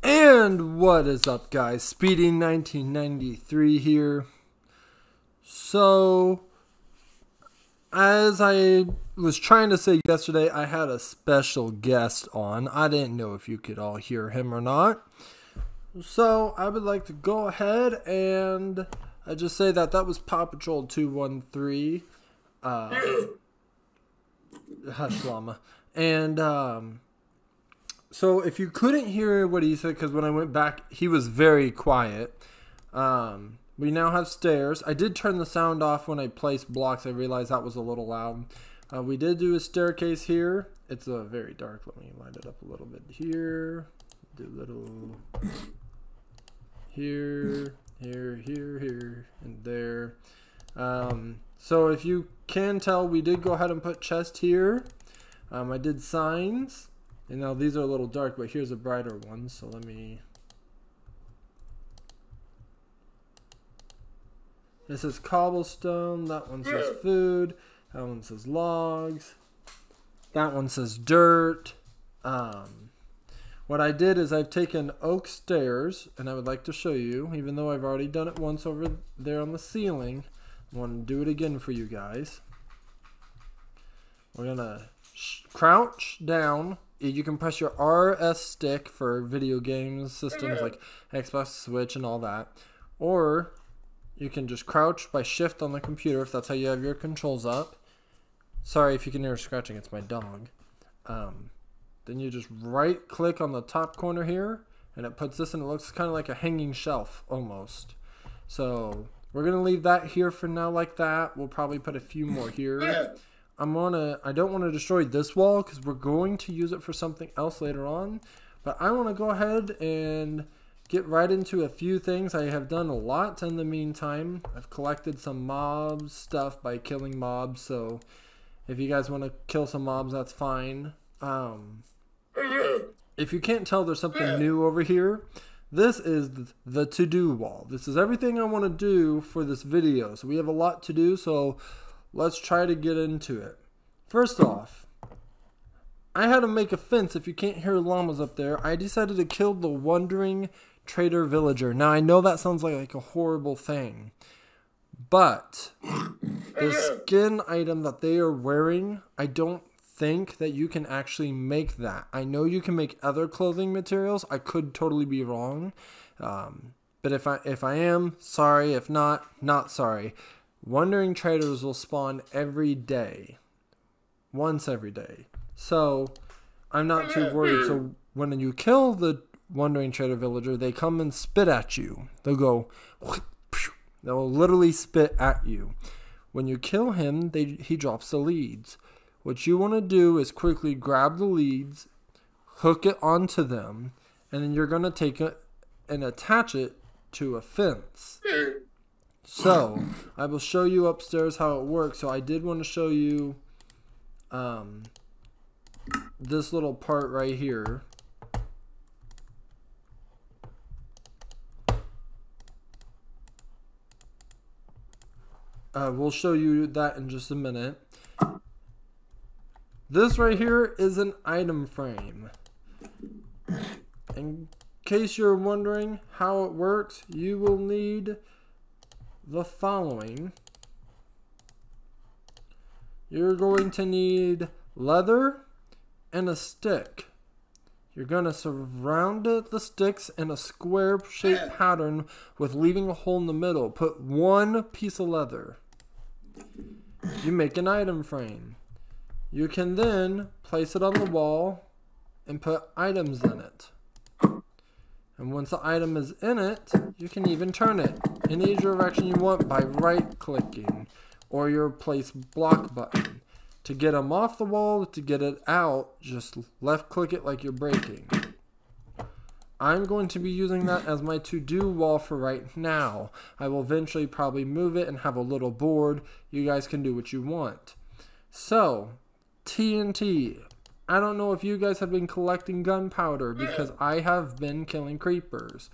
And what is up, guys? Speedy 1993 here. So, as I was trying to say yesterday, I had a special guest on. I didn't know if you could all hear him or not. So, I would like to go ahead and I just say that was Paw Patrol 213. Hush, Llama. And, so if you couldn't hear what he said, because when I went back, he was very quiet. We now have stairs. I did turn the sound off when I placed blocks. I realized that was a little loud. We did do a staircase here. It's very dark. Let me light it up a little bit here. Do a little here, and there. So if you can tell, we did go ahead and put chest here. I did signs. And now these are a little dark, but here's a brighter one. So let me... This is cobblestone. That one says food. That one says logs. That one says dirt. What I did is I've taken oak stairs, and I would like to show you, even though I've already done it once over there on the ceiling. I want to do it again for you guys. We're going to crouch down. You can press your RS stick for video games, systems like Xbox, Switch, and all that. Or you can just crouch by shift on the computer if that's how you have your controls up. Sorry if you can hear scratching, it's my dog. Then you just right click on the top corner here, and it puts this in. It looks kind of like a hanging shelf almost. So we're going to leave that here for now like that. We'll probably put a few more here. I don't want to destroy this wall because we're going to use it for something else later on. But I want to go ahead and get right into a few things. I have done a lot in the meantime. I've collected some mob stuff by killing mobs. So if you guys want to kill some mobs, that's fine. If you can't tell, there's something new over here. This is the to-do wall. This is everything I want to do for this video. So we have a lot to do. So let's try to get into it. First off, I had to make a fence. If you can't hear llamas up there, I decided to kill the wandering trader villager. Now, I know that sounds like a horrible thing, but the skin item that they are wearing, I don't think that you can actually make that. I know you can make other clothing materials. I could totally be wrong. But if I am, sorry. If not, not sorry. Wandering traders will spawn every day. Once every day. So, I'm not too worried. So, when you kill the wandering trader villager, they come and spit at you. They'll go... They'll literally spit at you. When you kill him, he drops the leads. What you want to do is quickly grab the leads, hook it onto them, and then you're going to take it and attach it to a fence. So, I will show you upstairs how it works. So, I did want to show you this little part right here. We'll show you that in just a minute. This right here is an item frame. In case you're wondering how it works, you will need the following. You're going to need leather and a stick. You're going to surround the sticks in a square shaped pattern with leaving a hole in the middle. Put one piece of leather. You make an item frame. You can then place it on the wall and put items in it. And once the item is in it, you can even turn it any direction you want by right-clicking or your place block button. To get them off the wall, to get it out, just left-click it like you're breaking. I'm going to be using that as my to-do wall for right now. I will eventually probably move it and have a little board. You guys can do what you want. So, TNT. I don't know if you guys have been collecting gunpowder because I have been killing creepers.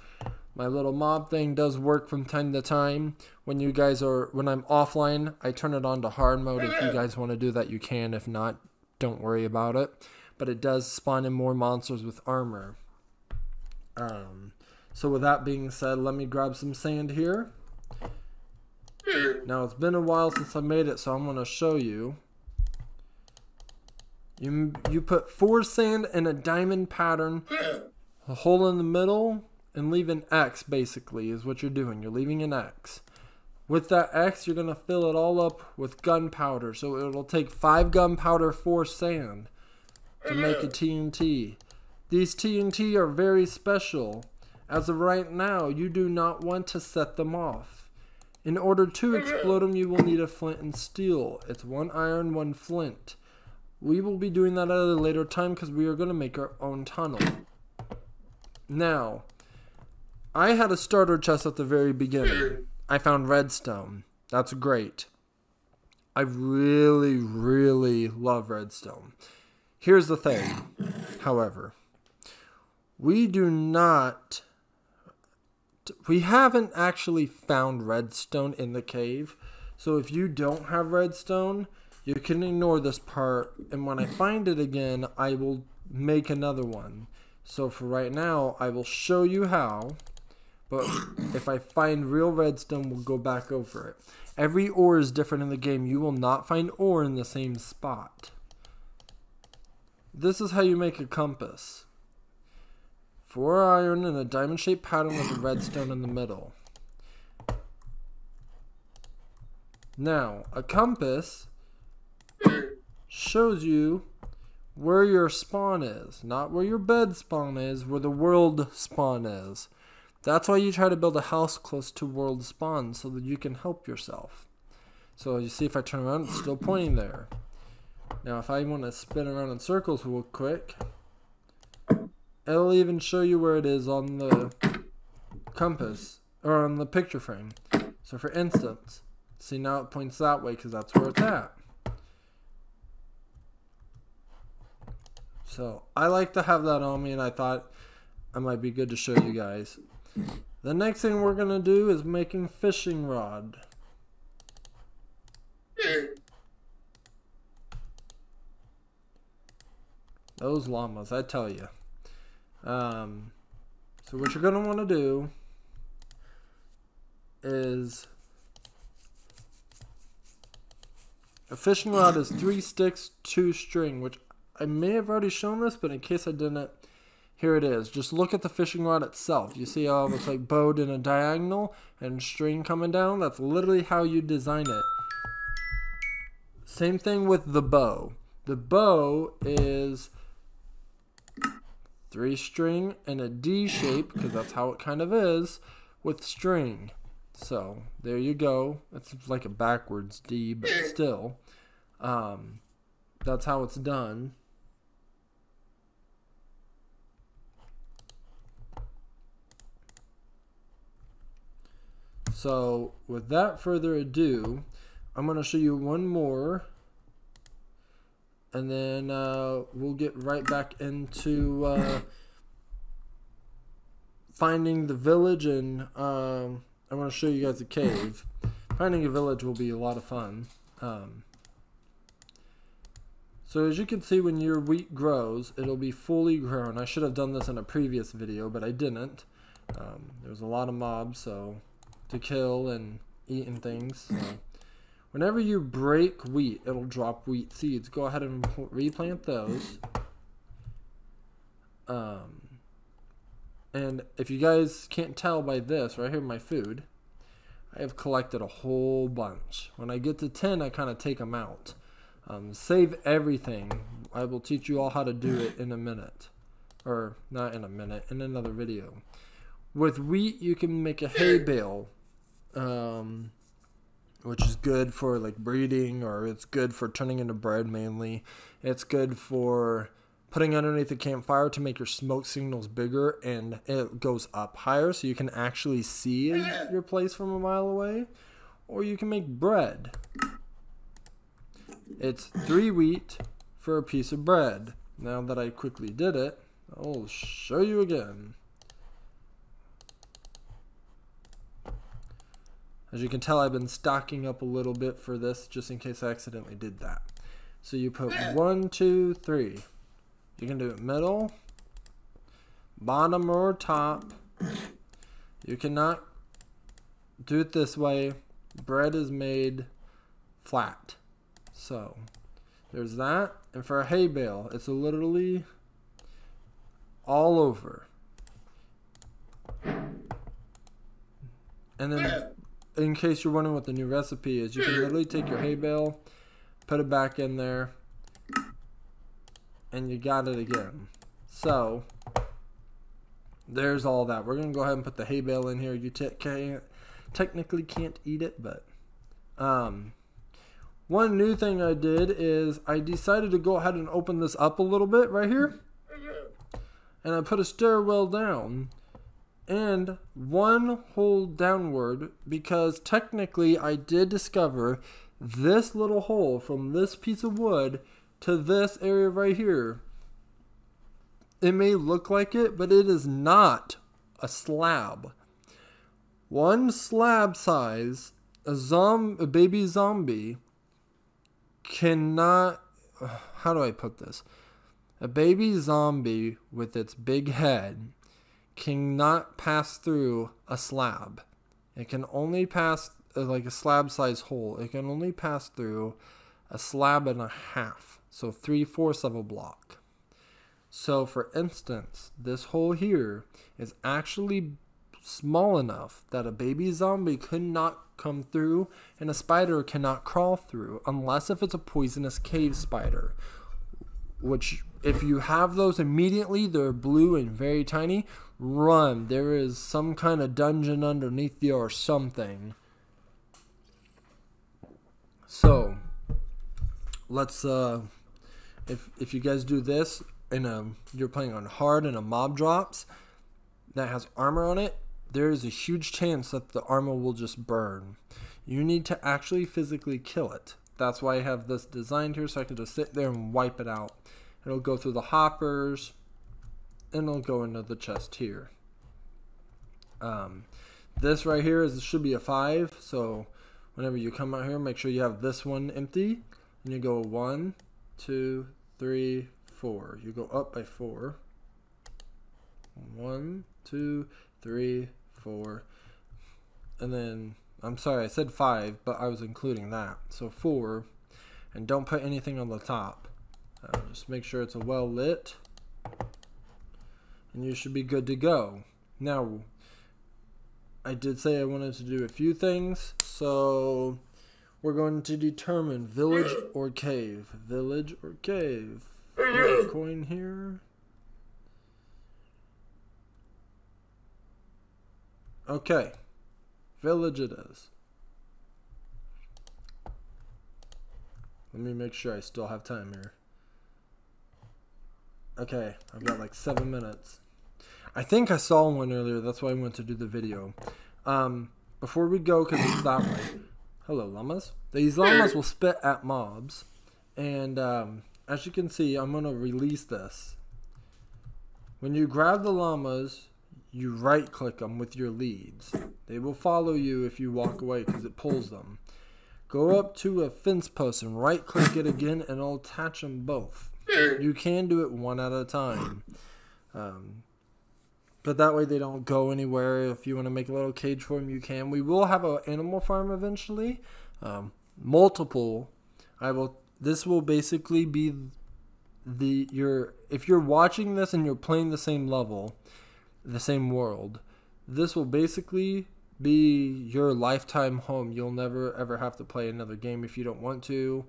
My little mob thing does work from time to time. When I'm offline, I turn it on to hard mode. If you guys want to do that, you can. If not, don't worry about it. But it does spawn in more monsters with armor. So with that being said, let me grab some sand here. Now it's been a while since I made it, so I'm going to show you. You put 4 sand in a diamond pattern, a hole in the middle, and leave an X basically is what you're doing. You're leaving an X. With that X, you're going to fill it all up with gunpowder. So it'll take 5 gunpowder, 4 sand to make a TNT. These TNT are very special. As of right now, you do not want to set them off. In order to explode them, you will need a flint and steel. It's 1 iron, 1 flint. We will be doing that at a later time because we are going to make our own tunnel. Now, I had a starter chest at the very beginning. I found redstone. That's great. I really, really love redstone. Here's the thing, however. We haven't actually found redstone in the cave. So if you don't have redstone, you can ignore this part. And when I find it again, I will make another one. So for right now, I will show you how. But if I find real redstone, we'll go back over it. Every ore is different in the game. You will not find ore in the same spot. This is how you make a compass. 4 iron in a diamond-shaped pattern with a redstone in the middle. Now, a compass shows you where your spawn is. Not where your bed spawn is, where the world spawn is. That's why you try to build a house close to world spawn so that you can help yourself. So you see if I turn around, it's still pointing there. Now if I want to spin around in circles real quick, it'll even show you where it is on the compass, or on the picture frame. So for instance, see now it points that way because that's where it's at. So I like to have that on me, and I thought it might be good to show you guys. The next thing we're going to do is making fishing rod. Those llamas, I tell you. So what you're going to want to do is, a fishing rod is 3 sticks, 2 string, which I may have already shown this, but in case I didn't, here it is. Just look at the fishing rod itself. You see how it's like bowed in a diagonal and string coming down? That's literally how you design it. Same thing with the bow. The bow is 3 string and a D shape, because that's how it kind of is, with string. So there you go. It's like a backwards D, but still. That's how it's done. So with that further ado, I'm going to show you one more, and then we'll get right back into finding the village, and I'm going to show you guys a cave. Finding a village will be a lot of fun. So as you can see, when your wheat grows, it'll be fully grown. I should have done this in a previous video, but I didn't. There's a lot of mobs to kill and eat and things. So whenever you break wheat, it'll drop wheat seeds. Go ahead and replant those. And if you guys can't tell by this, right here, my food, I have collected a whole bunch. When I get to 10, I kind of take them out. Save everything. I will teach you all how to do it in a minute. Or not in a minute, in another video. With wheat, you can make a hay bale, which is good for like breeding, or it's good for turning into bread mainly. It's good for putting underneath the campfire to make your smoke signals bigger, and it goes up higher so you can actually see your place from a mile away. Or you can make bread. It's 3 wheat for a piece of bread. Now that I quickly did it, I'll show you again. As you can tell, I've been stocking up a little bit for this just in case I accidentally did that. So you put 1, 2, 3. You can do it middle, bottom or top. You cannot do it this way. Bread is made flat. So there's that. And for a hay bale, it's literally all over. And then, in case you're wondering what the new recipe is, you can literally take your hay bale, put it back in there, and you got it again. So there's all that. We're gonna go ahead and put the hay bale in here. You technically can't eat it, but one new thing I did is I decided to go ahead and open this up a little bit right here, and I put a stairwell down and one hole downward, because technically I did discover this little hole from this piece of wood to this area right here. It may look like it, but it is not a slab. One slab size, a baby zombie cannot, how do I put this? A baby zombie with its big head cannot pass through a slab. It can only pass, like a slab size hole, it can only pass through a slab and a half. So 3/4 of a block. So for instance, this hole here is actually small enough that a baby zombie could not come through and a spider cannot crawl through, unless if it's a poisonous cave spider. Which, if you have those immediately, they're blue and very tiny, run. There is some kind of dungeon underneath you or something. So let's if you guys do this and you're playing on hard and a mob drops that has armor on it, there is a huge chance that the armor will just burn. You need to actually physically kill it. That's why I have this designed here, so I can just sit there and wipe it out. It'll go through the hoppers and it'll go into the chest here. This right here should be a 5, so whenever you come out here, make sure you have this one empty, and you go 1, 2, 3, 4. You go up by 4. 1, 2, 3, 4. And then, I'm sorry, I said 5, but I was including that. So 4, and don't put anything on the top. Just make sure it's well lit, and you should be good to go. Now, I did say I wanted to do a few things, so we're going to determine village or cave. Village or cave. Coin here. Okay. Village it is. Let me make sure I still have time here. Okay, I've got like 7 minutes. I think I saw one earlier, that's why I went to do the video. Before we go, because it's that way. Hello, llamas. These llamas will spit at mobs. And as you can see, I'm going to release this. When you grab the llamas, you right click them with your leads. They will follow you if you walk away because it pulls them. Go up to a fence post and right click it again, and it'll attach them both. You can do it one at a time. But that way they don't go anywhere. If you want to make a little cage for them, you can. We will have an animal farm eventually. Multiple. This will basically be if you're watching this and you're playing the same level, the same world, this will basically be your lifetime home. You'll never ever have to play another game if you don't want to.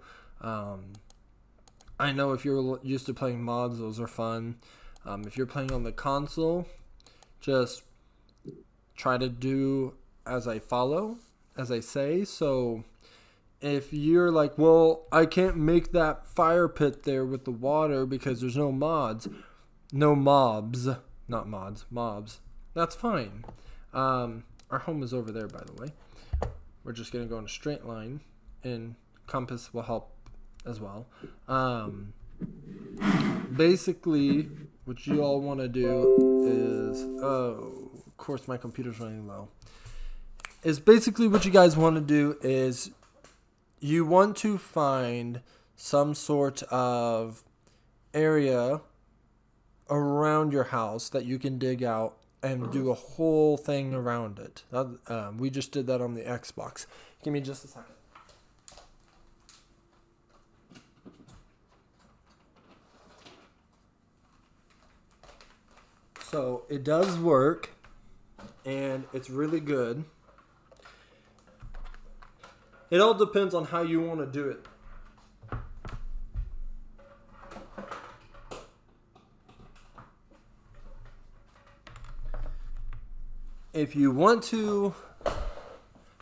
I know if you're used to playing mods, those are fun. If you're playing on the console, just try to do as I say. So if you're like, well, I can't make that fire pit there with the water because there's no mobs, that's fine. Our home is over there, by the way. We're just going to go in a straight line, and compass will help as well. Basically, what you all want to do is, of course my computer's running low, is basically what you guys want to do is you want to find some sort of area around your house that you can dig out and do a whole thing around it. We just did that on the Xbox. Give me just a second. So it does work, and it's really good. It all depends on how you want to do it. If you want to,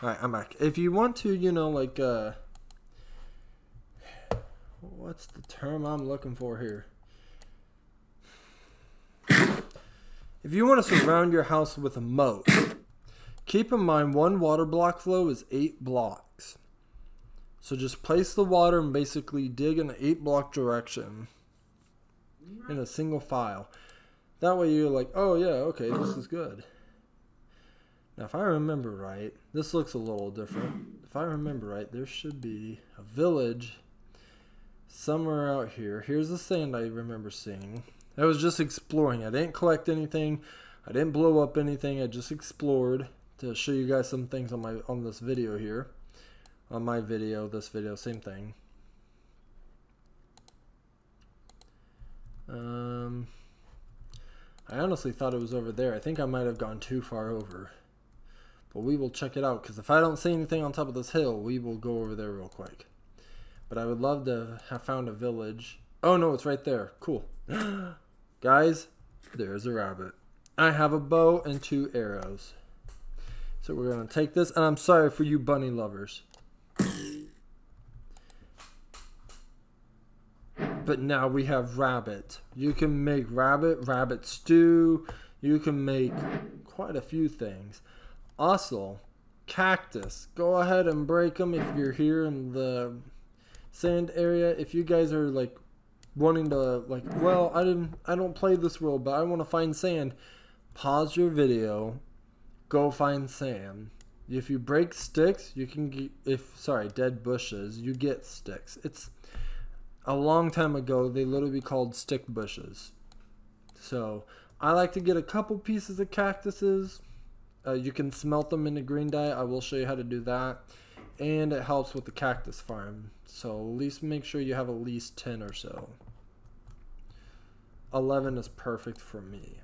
alright, I'm back. If you want to, you know, like, what's the term I'm looking for here? If you want to surround your house with a moat, keep in mind 1 water block flow is 8 blocks. So just place the water and basically dig in an 8 block direction in a single file. That way you're like, oh yeah, okay, this is good. Now if I remember right, this looks a little different. If I remember right, there should be a village somewhere out here. Here's the sand I remember seeing. I was just exploring. I didn't collect anything. I didn't blow up anything. I just explored to show you guys some things on this video here. On my video, this video, same thing. I honestly thought it was over there. I think I might have gone too far over. But we will check it out, because if I don't see anything on top of this hill, we will go over there real quick. But I would love to have found a village. Oh no, it's right there. Cool. Guys, there's a rabbit. I have a bow and 2 arrows. So we're going to take this, and I'm sorry for you bunny lovers. But now we have rabbit. You can make rabbit stew. You can make quite a few things. Also, cactus. Go ahead and break them if you're here in the sand area. If you guys are like wanting to, like, well, I don't play this world, but I want to find sand. Pause your video. Go find sand. If you break sticks, you can get, dead bushes, you get sticks. It's a long time ago, they literally called stick bushes. So I like to get a couple pieces of cactuses. You can smelt them into green dye. I will show you how to do that. And it helps with the cactus farm. So at least make sure you have at least 10 or so. 11 is perfect for me.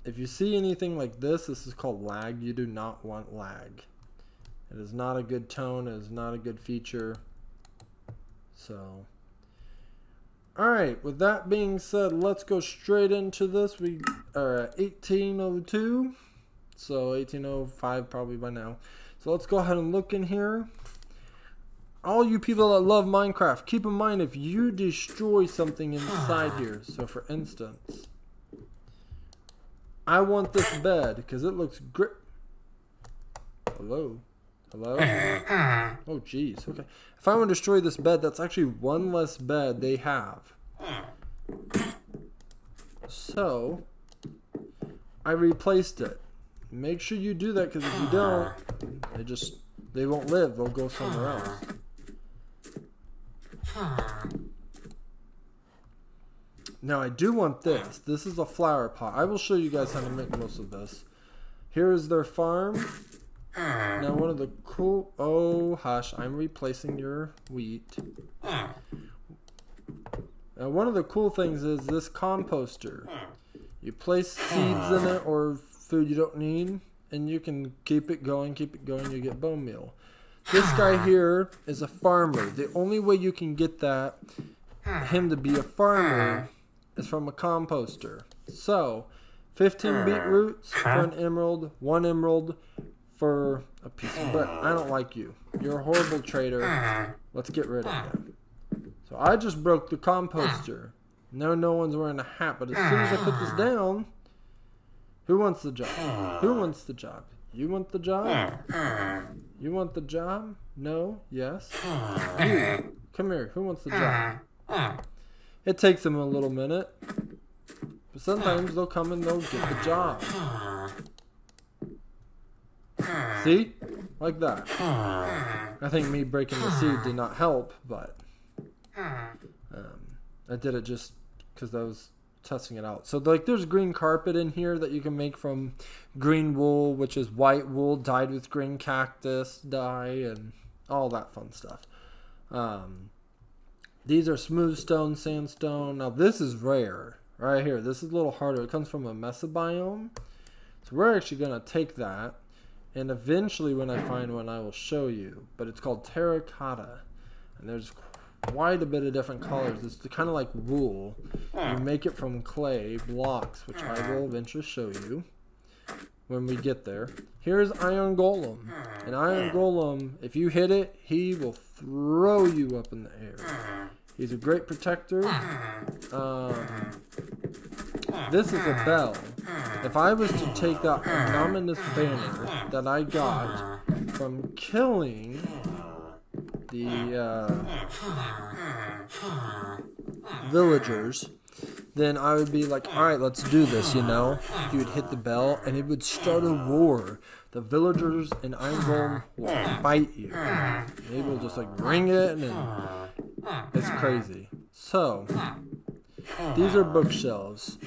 If you see anything like this is called lag. You do not want lag. It is not a good tone. It is not a good feature. So, alright, with that being said, let's go straight into this. We are at 1802. So 1805 probably by now. So let's go ahead and look in here. All you people that love Minecraft, keep in mind if you destroy something inside here. So for instance, I want this bed because it looks great. Hello? Hello? Oh, jeez. Okay. If I want to destroy this bed, that's actually one less bed they have. So, I replaced it. Make sure you do that, because if you don't, they won't live. They'll go somewhere else. Now, I do want this. This is a flower pot. I will show you guys how to make most of this. Here is their farm. Now, one of the cool... Oh, hush. I'm replacing your wheat. Now, one of the cool things is this composter. You place seeds in it or food you don't need, and you can keep it going, you get bone meal. This guy here is a farmer. The only way you can get him to be a farmer is from a composter. So, 15 beetroots for an emerald, 1 emerald for a piece of bread. I don't like you. You're a horrible trader. Let's get rid of him. So I just broke the composter. No one's wearing a hat, but as soon as I put this down, who wants the job? Who wants the job? You want the job? You want the job? No? Yes? You. Come here. Who wants the job? It takes them a little minute, but sometimes they'll come and they'll get the job. See? Like that. I think me breaking the seed did not help, but I did it just because I was testing it out. So like there's green carpet in here that you can make from green wool, which is white wool dyed with green cactus dye and all that fun stuff. These are smooth stone, sandstone. Now this is rare right here. This is a little harder. It comes from a mesa biome. So we're actually going to take that, and eventually when I find one I will show you. But it's called terracotta, and there's quite a bit of different colors. It's kind of like wool. You make it from clay blocks, which I will eventually show you when we get there. Here's Iron Golem. An Iron Golem, if you hit it, he will throw you up in the air. He's a great protector. This is a bell. If I was to take that ominous banner that I got from killing the villagers, then I would be like, alright, let's do this, you know? You would hit the bell and it would start a war. The villagers and Iron Golem will fight you. They will just like ring it and it's crazy. So, these are bookshelves.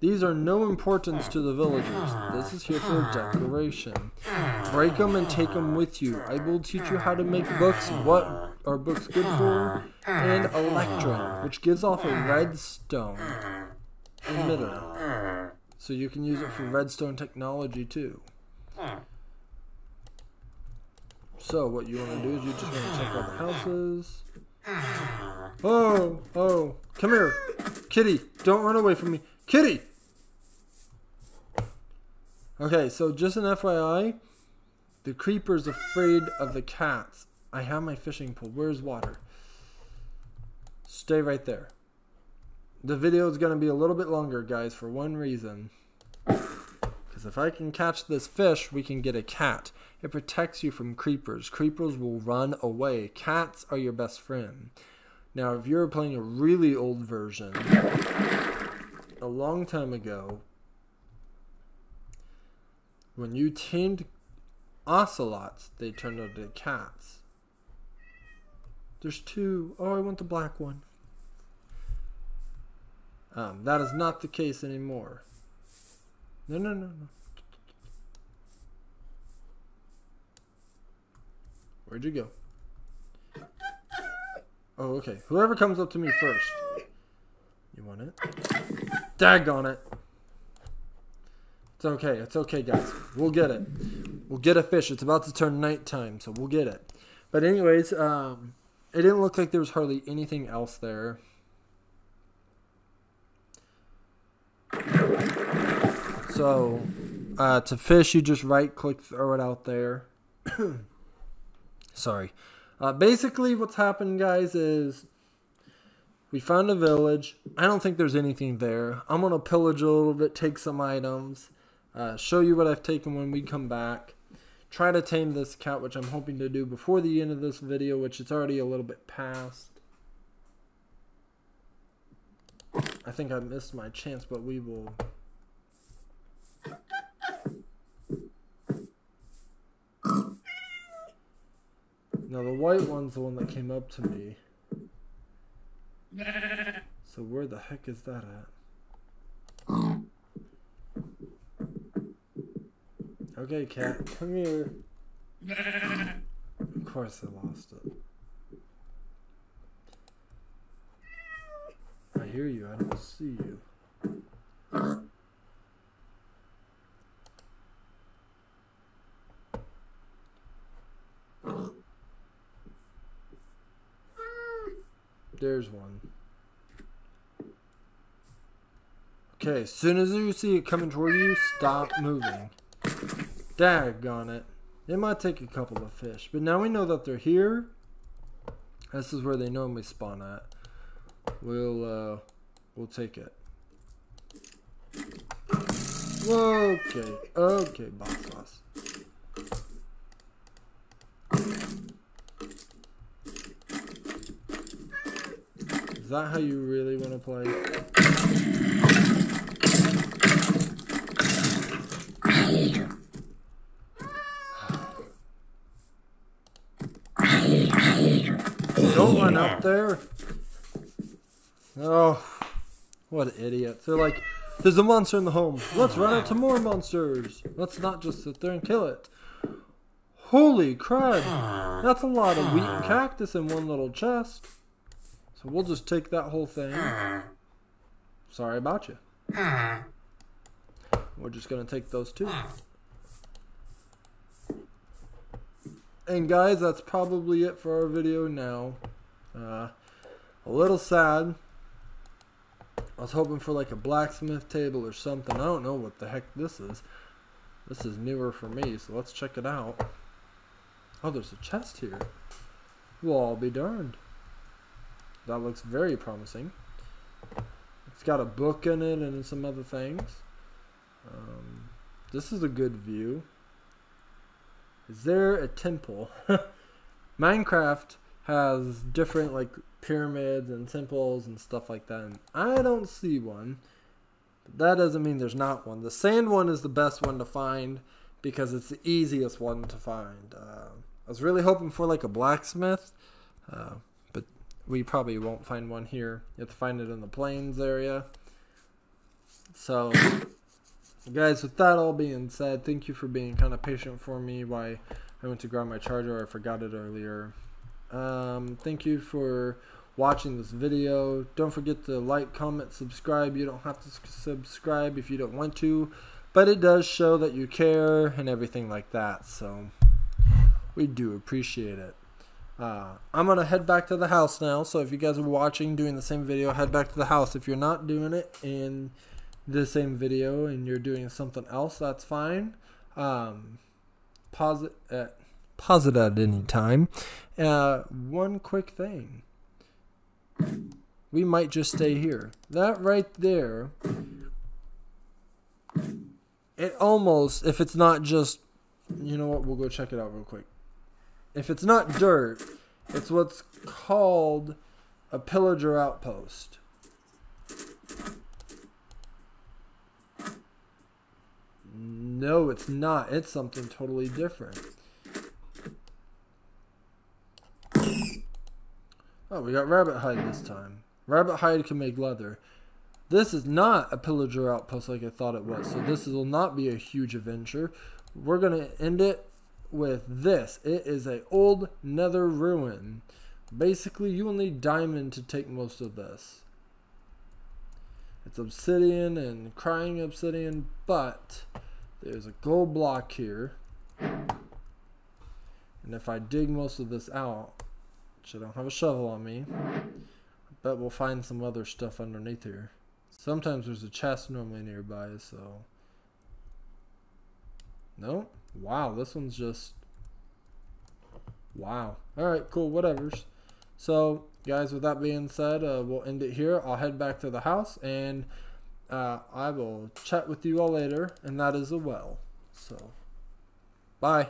These are no importance to the villagers. This is here for decoration. Break them and take them with you. I will teach you how to make books, what are books good for, and electrum, which gives off a redstone emitter. So you can use it for redstone technology too. So what you want to do is you just want to check out the houses. Oh, come here. Kitty, don't run away from me. Kitty! Okay, so just an FYI, the creeper's afraid of the cats. I have my fishing pole. Where's water? Stay right there. The video is going to be a little bit longer, guys, for one reason. Because if I can catch this fish, we can get a cat. It protects you from creepers. Creepers will run away. Cats are your best friend. Now, if you're playing a really old version, a long time ago, when you tamed ocelots, they turned into cats. There's two. Oh, I want the black one. That is not the case anymore. No. Where'd you go? Oh, okay. Whoever comes up to me first. You want it? Daggone it. It's okay. It's okay, guys. We'll get it. We'll get a fish. It's about to turn nighttime, so we'll get it. But anyways, it didn't look like there was hardly anything else there. So, to fish, you just right-click, throw it out there. Sorry. Basically, what's happened, guys, is we found a village. I don't think there's anything there. I'm going to pillage a little bit, take some items, show you what I've taken when we come back. Try to tame this cat, which I'm hoping to do before the end of this video, which it's already a little bit past. I think I missed my chance, but we will... Now the white one's the one that came up to me. So where the heck is that at? Okay, cat, come here. Of course I lost it. I hear you, I don't see you. There's one. Okay, as soon as you see it coming toward you, stop moving. Daggone it. It might take a couple of fish, but now we know that they're here. This is where they normally spawn at. We'll take it. Okay, boss. Is that how you really want to play? Don't run up there. Oh, what idiots. They're like, there's a monster in the home. Let's run out to more monsters. Let's not just sit there and kill it. Holy crud. That's a lot of wheat and cactus in one little chest. So we'll just take that whole thing. Sorry about you. We're just going to take those two. And guys, that's probably it for our video now. A little sad. I was hoping for like a blacksmith table or something. I don't know what the heck this is. This is newer for me, so let's check it out. Oh, there's a chest here. Well, I'll be darned. That looks very promising. It's got a book in it and some other things. This is a good view. Is there a temple? Minecraft has different like pyramids and temples and stuff like that, and I don't see one. But that doesn't mean there's not one. The sand one is the best one to find because it's the easiest one to find. I was really hoping for like a blacksmith, but we probably won't find one here. You have to find it in the plains area. So guys, with that all being said, thank you for being kind of patient for me while I went to grab my charger. I forgot it earlier. Thank you for watching this video. Don't forget to like, comment, subscribe. You don't have to subscribe if you don't want to, but it does show that you care and everything like that, so we do appreciate it. I'm gonna head back to the house now, so if you guys are watching doing the same video, head back to the house. If you're not doing it in the same video and you're doing something else, that's fine. Pause it at any time. One quick thing, we might just stay here. That right there, it almost, if it's not just, you know what, we'll go check it out real quick. If it's not dirt, it's what's called a Pillager Outpost. No, it's not. It's something totally different. Oh, we got rabbit hide this time. Rabbit hide can make leather. This is not a Pillager Outpost like I thought it was, so this will not be a huge adventure. We're going to end it with this. It is an old Nether Ruin. Basically, you will need diamond to take most of this. It's obsidian and crying obsidian, but there's a gold block here. And if I dig most of this out, which I don't have a shovel on me, I bet we'll find some other stuff underneath here. Sometimes there's a chest normally nearby, so. No? Wow, this one's just. Wow. Alright, cool, whatevers. So, guys, with that being said, we'll end it here. I'll head back to the house, and I will chat with you all later, and that is a well. So, bye.